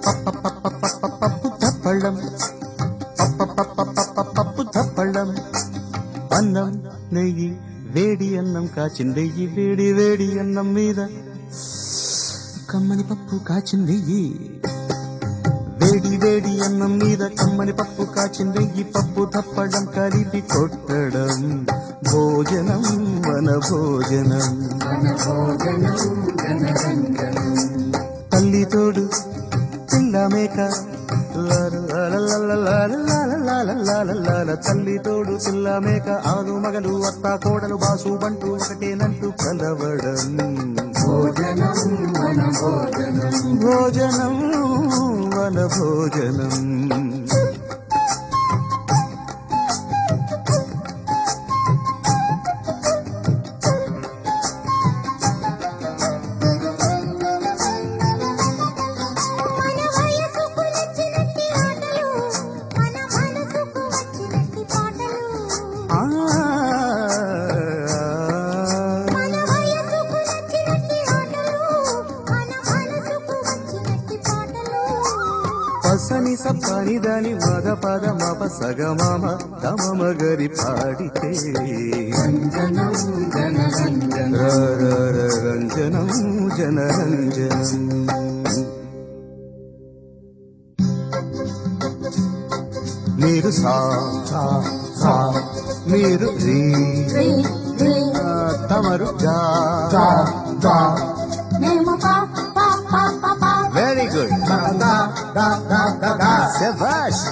పప్పు తప్పళం పప్పు తప్పళం అన్నం నెయ్యి వేడి అన్నం కాచిందెయ్యి వేడి వేడి అన్నం మీద కమ్మని పప్పు కాచిందెయ్యి వేడి వేడి అన్నం మీద కమ్మని పప్పు కాచిందెయ్యి పప్పు తప్పడం కలిపి కొట్టడం భోజనం మన భోజనం తల్లి తోడు పిల్ల మేక తల్లి తోడు పిల్ల మేక ఆలు మగలు అత్త కోడలు బాసు బంటూ ఒకటేనంటూ కలవడం భోజనం మన భోజనం పసని సప్పని దాని మగ పద మప సగమామ తమ గరి పాడితే రంజనం జనరంజనం మీరు సా మీరు తమరు వెరీ గుడ్ శభాష్